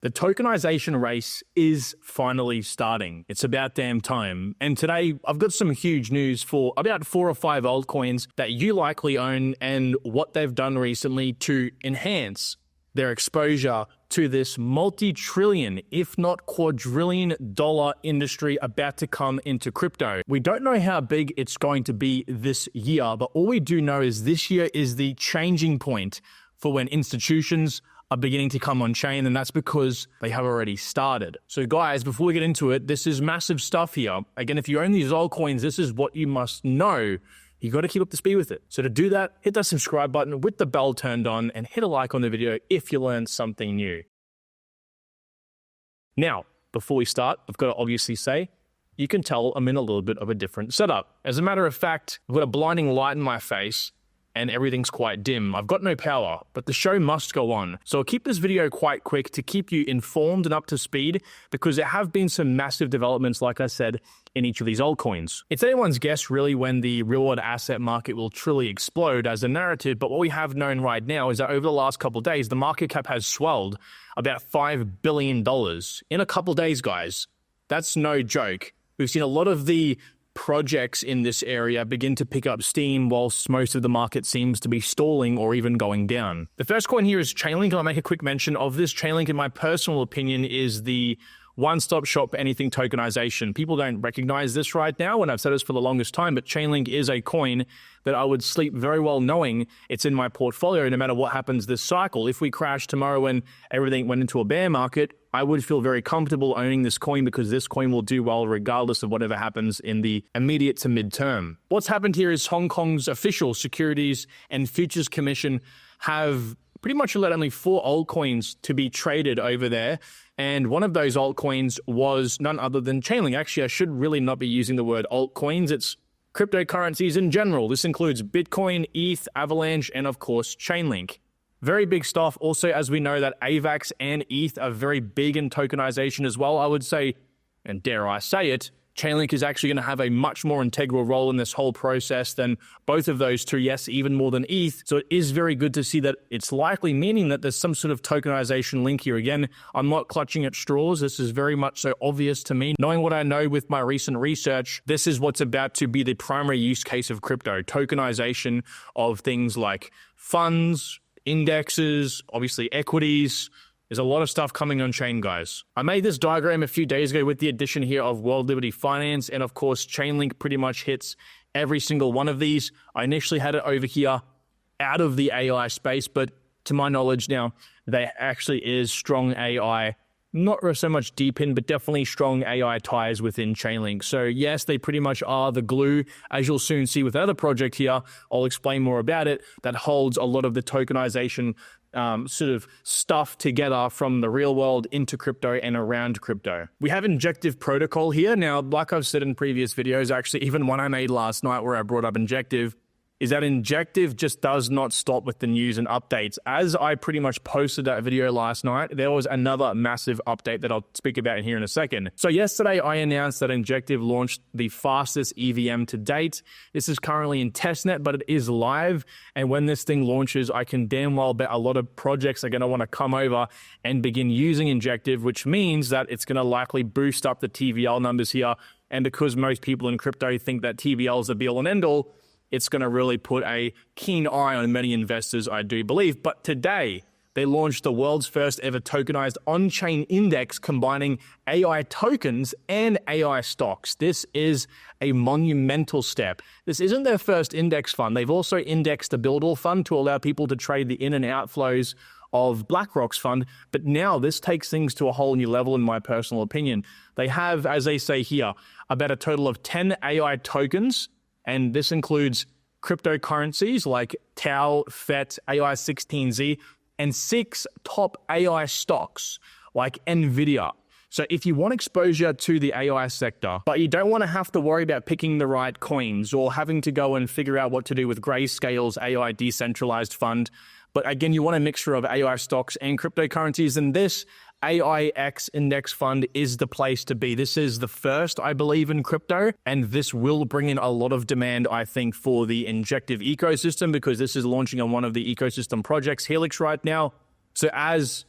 The tokenization race is finally starting. It's about damn time. And today, I've got some huge news for about 4 or 5 altcoins that you likely own and what they've done recently to enhance their exposure to this multi-trillion, if not quadrillion dollar industry about to come into crypto. We don't know how big it's going to be this year, but all we do know is this year is the changing point for when institutions are beginning to come on chain, and that's because they have already started. So guys, before we get into it, this is massive stuff here. Again, if you own these altcoins, this is what you must know. You got to keep up to speed with it. So to do that, hit that subscribe button with the bell turned on and hit a like on the video if you learned something new. Now, before we start, I've got to obviously say, you can tell I'm in a little bit of a different setup. As a matter of fact, I've got a blinding light in my face and everything's quite dim. I've got no power, but the show must go on. So I'll keep this video quite quick to keep you informed and up to speed because there have been some massive developments, like I said, in each of these altcoins. It's anyone's guess really when the real-world asset market will truly explode as a narrative, but what we have known right now is that over the last couple of days, the market cap has swelled about $5 billion in a couple of days, guys. That's no joke. We've seen a lot of the projects in this area begin to pick up steam whilst most of the market seems to be stalling or even going down. The first coin here is Chainlink. I'll make a quick mention of this. Chainlink, in my personal opinion, is the one-stop shop for anything tokenization. People don't recognize this right now, and I've said this for the longest time, but Chainlink is a coin that I would sleep very well knowing it's in my portfolio no matter what happens this cycle. If we crash tomorrow and everything went into a bear market, I would feel very comfortable owning this coin because this coin will do well regardless of whatever happens in the immediate to midterm. What's happened here is Hong Kong's official Securities and Futures Commission have pretty much allowed only 4 altcoins to be traded over there. And one of those altcoins was none other than Chainlink. Actually, I should really not be using the word altcoins. It's cryptocurrencies in general. This includes Bitcoin, ETH, Avalanche, and of course, Chainlink. Very big stuff. Also, as we know that AVAX and ETH are very big in tokenization as well, I would say, and dare I say it, Chainlink is actually going to have a much more integral role in this whole process than both of those two, yes, even more than ETH. So it is very good to see that it's likely meaning that there's some sort of tokenization link here. Again, I'm not clutching at straws. This is very much so obvious to me. Knowing what I know with my recent research, this is what's about to be the primary use case of crypto. Tokenization of things like funds, indexes, obviously equities. There's a lot of stuff coming on chain, guys. I made this diagram a few days ago with the addition here of World Liberty Finance, and of course, Chainlink pretty much hits every single one of these. I initially had it over here out of the AI space, but to my knowledge now, there actually is strong AI, not so much deep in, but definitely strong AI ties within Chainlink. So yes, they pretty much are the glue, as you'll soon see with another project here. I'll explain more about it, that holds a lot of the tokenization sort of stuff together from the real world into crypto and around crypto. We have Injective protocol here. Now, like I've said in previous videos, actually, even one I made last night where I brought up Injective, is that Injective just does not stop with the news and updates. As I pretty much posted that video last night, there was another massive update that I'll speak about in here in a second. So yesterday, I announced that Injective launched the fastest EVM to date. This is currently in testnet, but it is live. And when this thing launches, I can damn well bet a lot of projects are going to want to come over and begin using Injective, which means that it's going to likely boost up the TVL numbers here. And because most people in crypto think that TVL is the be-all and end-all, it's going to really put a keen eye on many investors, I do believe. But today, they launched the world's first ever tokenized on-chain index combining AI tokens and AI stocks. This is a monumental step. This isn't their first index fund. They've also indexed the Build All fund to allow people to trade the in and outflows of BlackRock's fund. But now this takes things to a whole new level, in my personal opinion. They have, as they say here, about a total of 10 AI tokens. And this includes cryptocurrencies like Tau, FET, AI16Z, and 6 top AI stocks like NVIDIA. So if you want exposure to the AI sector, but you don't want to have to worry about picking the right coins or having to go and figure out what to do with Grayscale's AI decentralized fund, but again, you want a mixture of AI stocks and cryptocurrencies, then this AIX index fund is the place to be. This is the first, I believe, in crypto, and this will bring in a lot of demand, I think, for the Injective ecosystem because this is launching on one of the ecosystem projects, Helix, right now. So as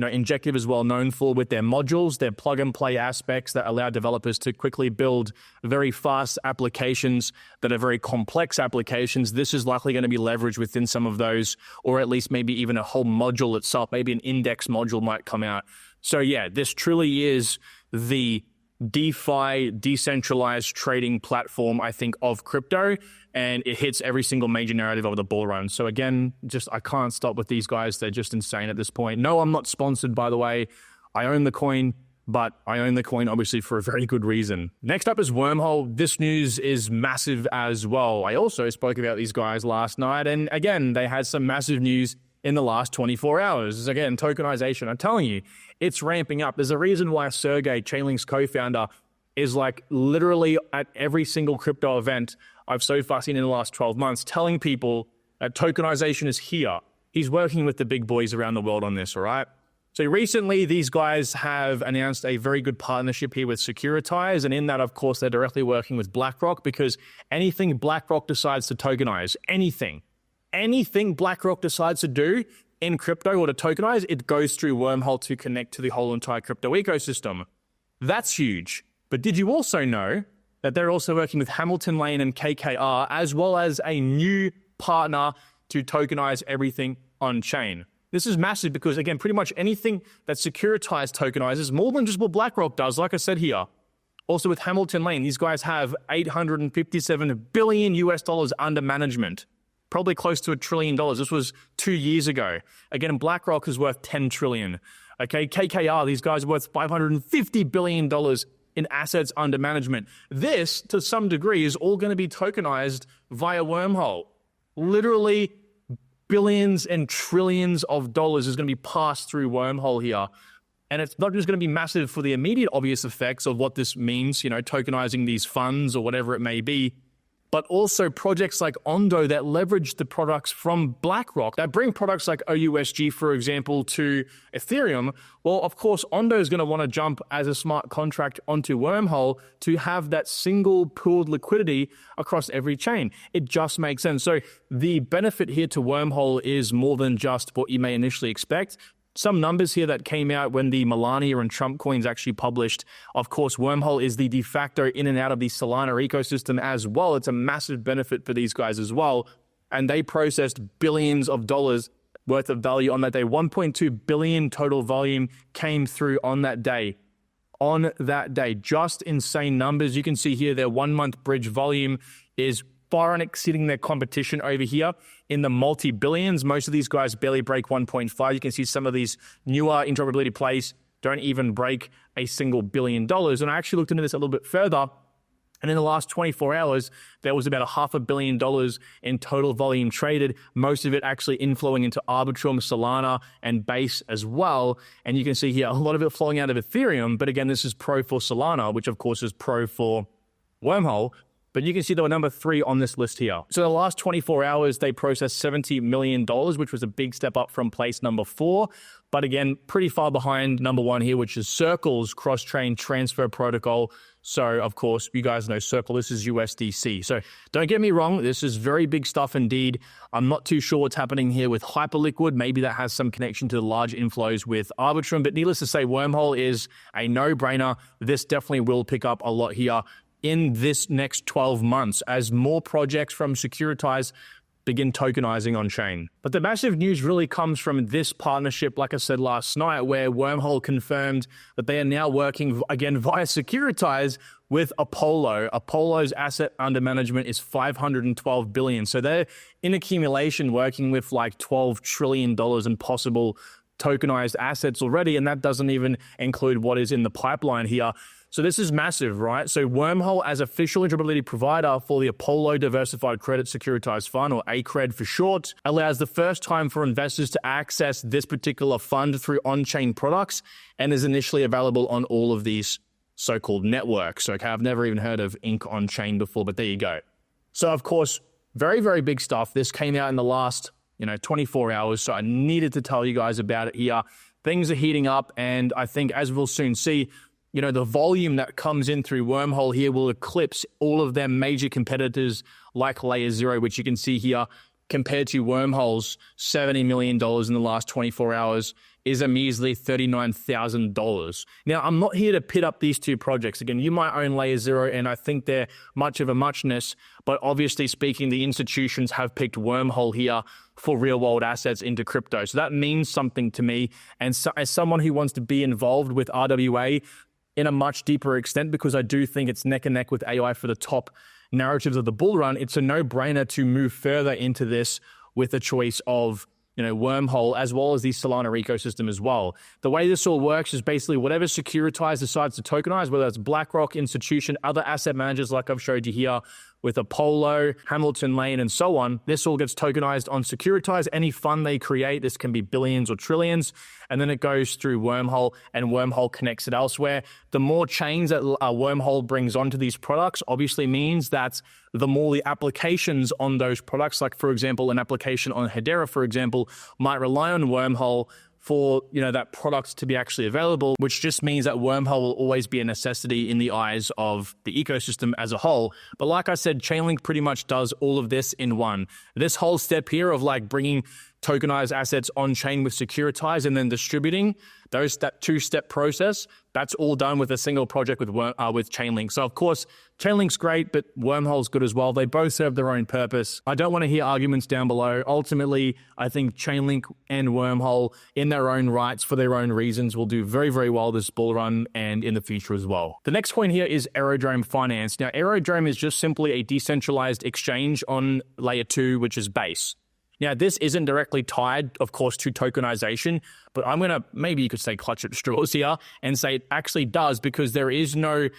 Injective is well known for with their modules, their plug and play aspects that allow developers to quickly build very fast applications that are very complex applications. This is likely going to be leveraged within some of those, or at least maybe even a whole module itself. Maybe an index module might come out. So yeah, this truly is the DeFi, decentralized trading platform, I think, of crypto, and it hits every single major narrative of the bull run. So again, I can't stop with these guys. They're just insane at this point. No, I'm not sponsored, by the way. I own the coin, but I own the coin obviously for a very good reason. Next up is Wormhole. This news is massive as well. I also spoke about these guys last night, and again, they had some massive news in the last 24 hours. Again, tokenization, I'm telling you, it's ramping up. There's a reason why Sergey, Chainlink's co-founder, is like literally at every single crypto event I've so far seen in the last 12 months, telling people that tokenization is here. He's working with the big boys around the world on this, all right? So recently, these guys have announced a very good partnership here with Securitize, and in that, of course, they're directly working with BlackRock, because anything BlackRock decides to tokenize, anything BlackRock decides to do in crypto or to tokenize, it goes through Wormhole to connect to the whole entire crypto ecosystem. That's huge. But did you also know that they're also working with Hamilton Lane and KKR, as well as a new partner to tokenize everything on chain? This is massive because, again, pretty much anything that Securitize tokenizes, more than just what BlackRock does, like I said here. Also with Hamilton Lane, these guys have $857 billion US under management. Probably close to $1 trillion. This was 2 years ago. Again, BlackRock is worth $10 trillion. Okay, KKR, these guys are worth $550 billion in assets under management. This, to some degree, is all going to be tokenized via Wormhole. Literally billions and trillions of dollars is going to be passed through Wormhole here. And it's not just going to be massive for the immediate obvious effects of what this means, tokenizing these funds or whatever it may be, but also projects like Ondo that leverage the products from BlackRock, that bring products like OUSG, for example, to Ethereum. Well, of course, Ondo is going to want to jump as a smart contract onto Wormhole to have that single pooled liquidity across every chain. It just makes sense. So the benefit here to Wormhole is more than just what you may initially expect. Some numbers here that came out when the Melania and Trump coins actually published. Of course, Wormhole is the de facto in and out of the Solana ecosystem as well. It's a massive benefit for these guys as well. And they processed billions of dollars worth of value on that day. 1.2 billion total volume came through on that day. On that day, just insane numbers. You can see here their 1 month bridge volume is far exceeding their competition over here in the multi-billions. Most of these guys barely break 1.5. You can see some of these newer interoperability plays don't even break a single $1 billion. And I actually looked into this a little bit further. And in the last 24 hours, there was about $500 million in total volume traded, most of it actually inflowing into Arbitrum, Solana, and Base as well. And you can see here a lot of it flowing out of Ethereum. But again, this is pro for Solana, which of course is pro for Wormhole. But you can see they were number 3 on this list here. So the last 24 hours, they processed $70 million, which was a big step up from place number 4. But again, pretty far behind number 1 here, which is Circle's cross-chain transfer protocol. So of course, you guys know Circle, this is USDC. So don't get me wrong, this is very big stuff indeed. I'm not too sure what's happening here with Hyperliquid. Maybe that has some connection to the large inflows with Arbitrum. But needless to say, Wormhole is a no-brainer. This definitely will pick up a lot here in this next 12 months as more projects from Securitize begin tokenizing on chain. But the massive news really comes from this partnership, like I said last night, where Wormhole confirmed that they are now working again via Securitize with Apollo. Apollo's asset under management is $512 billion. So they're in accumulation working with like $12 trillion in possible tokenized assets already. And that doesn't even include what is in the pipeline here. So this is massive, right? So Wormhole, as official interoperability provider for the Apollo Diversified Credit Securitized Fund, or ACRED for short, allows the first time for investors to access this particular fund through on-chain products and is initially available on all of these so-called networks. Okay, I've never even heard of Inc. on-chain before, but there you go. So of course, very, very big stuff. This came out in the last 24 hours, so I needed to tell you guys about it here. Things are heating up, and I think, as we'll soon see, the volume that comes in through Wormhole here will eclipse all of their major competitors like Layer Zero, which you can see here, compared to Wormhole's $70 million in the last 24 hours. is a measly $39,000. Now, I'm not here to pit up these two projects. Again, you might own Layer Zero, and I think they're much of a muchness, but obviously speaking, the institutions have picked Wormhole here for real-world assets into crypto. So that means something to me. And so, as someone who wants to be involved with RWA in a much deeper extent, because I do think it's neck and neck with AI for the top narratives of the bull run, it's a no-brainer to move further into this with a choice of Wormhole, as well as the Solana ecosystem as well. The way this all works is basically whatever Securitize decides to tokenize, whether it's BlackRock, institution, other asset managers like I've showed you here with Apollo, Hamilton Lane, and so on, this all gets tokenized on Securitize. Any fund they create, this can be billions or trillions, and then it goes through Wormhole, and Wormhole connects it elsewhere. The more chains that Wormhole brings onto these products obviously means that the more the applications on those products, like for example, an application on Hedera, for example, might rely on Wormhole for that product to be actually available, which just means that Wormhole will always be a necessity in the eyes of the ecosystem as a whole. But like I said, Chainlink pretty much does all of this in one. This whole step here of bringing tokenized assets on chain with Securitize and then distributing, that two-step process, that's all done with a single project with Chainlink. So of course, Chainlink's great, but Wormhole's good as well. They both serve their own purpose. I don't want to hear arguments down below. Ultimately, I think Chainlink and Wormhole, in their own rights, for their own reasons, will do very, very well this bull run and in the future as well. The next point here is Aerodrome Finance. Now, Aerodrome is just simply a decentralized exchange on Layer 2, which is Base. Now, this isn't directly tied, of course, to tokenization, but I'm going to, maybe you could say clutch at straws here and say it actually does, because there is no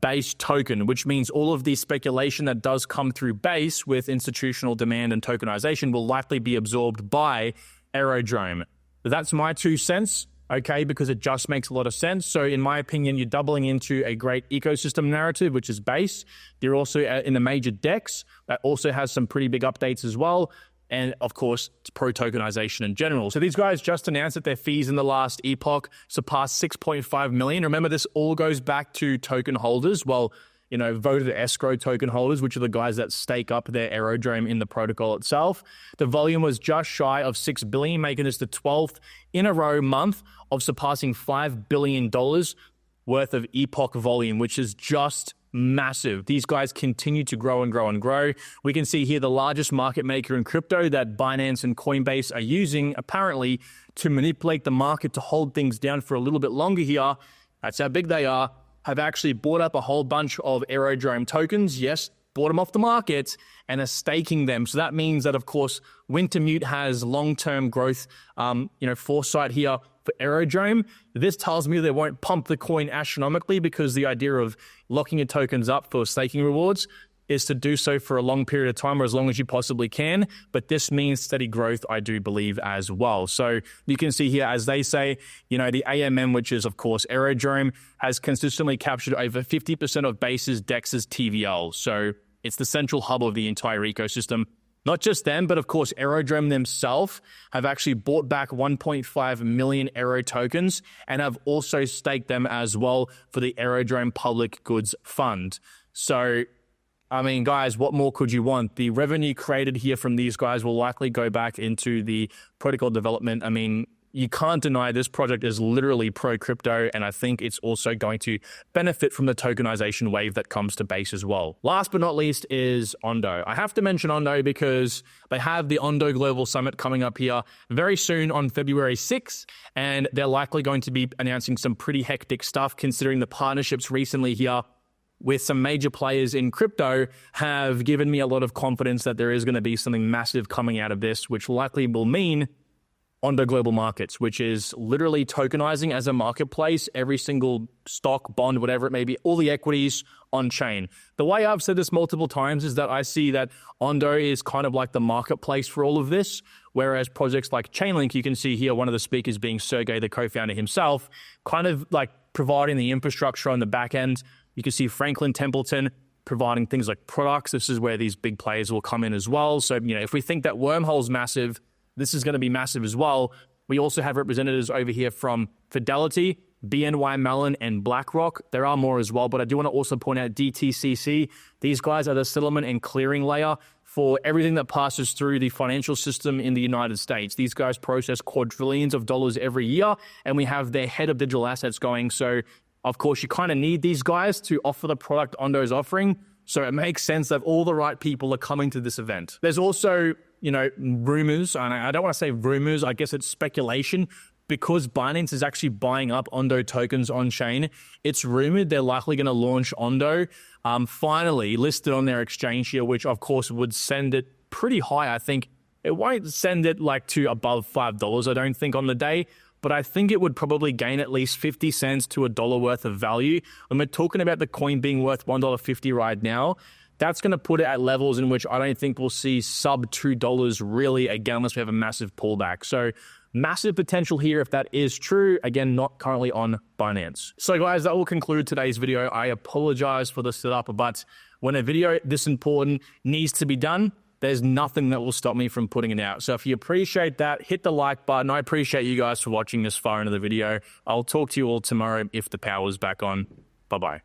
Base token, which means all of the speculation that does come through Base with institutional demand and tokenization will likely be absorbed by Aerodrome. That's my 2 cents. Okay, because it just makes a lot of sense. So in my opinion, you're doubling into a great ecosystem narrative, which is Base. They're also in the major DEX that also has some pretty big updates as well. And of course, it's pro-tokenization in general. So these guys just announced that their fees in the last epoch surpassed 6.5 million. Remember, this all goes back to token holders. Well, voted escrow token holders, which are the guys that stake up their Aerodrome in the protocol itself. The volume was just shy of 6 billion, making this the 12th in a row month of surpassing $5 billion worth of epoch volume, which is just massive. These guys continue to grow and grow and grow. We can see here the largest market maker in crypto that Binance and Coinbase are using, apparently, to manipulate the market to hold things down for a little bit longer here. That's how big they are. Have actually bought up a whole bunch of Aerodrome tokens. Yes, bought them off the market and are staking them. So that means that, of course, Wintermute has long-term growth, foresight here for Aerodrome. This tells me they won't pump the coin astronomically, because the idea of locking your tokens up for staking rewards is to do so for a long period of time, or as long as you possibly can. But this means steady growth, I do believe, as well. So you can see here, as they say, the AMM, which is, of course, Aerodrome, has consistently captured over 50% of Base's, DEX's TVL. So it's the central hub of the entire ecosystem. Not just them, but of course, Aerodrome themselves have actually bought back 1.5 million Aero tokens and have also staked them as well for the Aerodrome Public Goods Fund. So, guys, what more could you want? The revenue created here from these guys will likely go back into the protocol development. You can't deny this project is literally pro-crypto, and I think it's also going to benefit from the tokenization wave that comes to Base as well. Last but not least is Ondo. I have to mention Ondo because they have the Ondo Global Summit coming up here very soon on February 6th, and they're likely going to be announcing some pretty hectic stuff, considering the partnerships recently here with some major players in crypto have given me a lot of confidence that there is going to be something massive coming out of this, which likely will mean Ondo Global Markets, which is literally tokenizing as a marketplace every single stock, bond, whatever it may be, all the equities on chain. The way I've said this multiple times is that I see that Ondo is kind of like the marketplace for all of this, whereas projects like Chainlink, you can see here one of the speakers being Sergey, the co-founder himself, kind of like providing the infrastructure on the back end. You can see Franklin Templeton providing things like products. This is where these big players will come in as well. So, if we think that Wormhole's massive, this is going to be massive as well. We also have representatives over here from Fidelity, BNY Mellon, and BlackRock. There are more as well, but I do want to also point out DTCC. These guys are the settlement and clearing layer for everything that passes through the financial system in the United States. These guys process quadrillions of dollars every year, and we have their head of digital assets going. So, of course, you kind of need these guys to offer the product Ondo's offering. So it makes sense that all the right people are coming to this event. There's also, rumors, and I don't want to say rumors, I guess it's speculation, because Binance is actually buying up Ondo tokens on chain. It's rumored they're likely going to launch Ondo finally listed on their exchange here, which of course would send it pretty high. I think it won't send it like to above $5, I don't think, on the day, but I think it would probably gain at least 50 cents to $1 worth of value. When we're talking about the coin being worth $1.50 right now, that's going to put it at levels in which I don't think we'll see sub $2 really again, unless we have a massive pullback. So massive potential here if that is true. Again, not currently on Binance. So guys, that will conclude today's video. I apologize for the setup, but when a video this important needs to be done, there's nothing that will stop me from putting it out. So if you appreciate that, hit the like button. I appreciate you guys for watching this far into the video. I'll talk to you all tomorrow if the power's back on. Bye-bye.